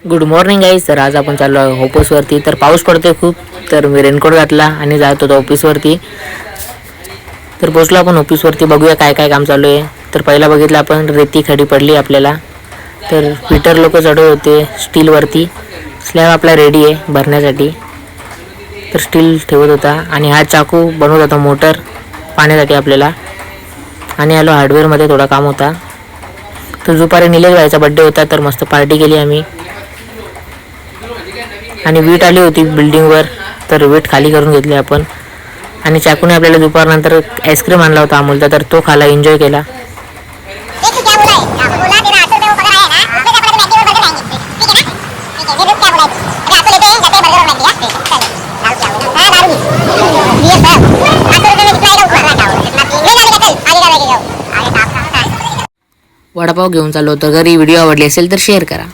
Good morning guys. तर आज आपण चाललो आहे ऑफिसवरती. तर पाऊस पडतोय खूप, तर मी रेनकोट घातला आणि जात होतो ऑफिसवरती. तर पोचलो आपण ऑफिसवरती. बघूया काय काय काम चालू आहे. तर पहिला बघितलं आपण रेती खडी पडली आपल्याला. तर फिटर लोक चढवत होते स्टीलवरती. स्लॅब आपला रेडी आहे भरण्यासाठी. तर स्टील ठेवत होता आणि हा चाकू बनवत होता मोटर पाण्यासाठी आपल्याला. आणि आलो हार्डवेअरमध्ये, थोडा काम होता. तर दुपारी निलेश भाईचा बड्डे होता, तर मस्त पार्टी केली आम्ही. आणि वीट आली होती बिल्डिंगवर, तर वीट खाली करून घेतली आपण. आणि चाकूने आपल्याला दुपारनंतर आईस्क्रीम आणला होता अमूलचा, तर तो खाला, एन्जॉय केला. वडापाव घेऊन चाललो होतो घरी. व्हिडिओ आवडली असेल तर शेअर करा.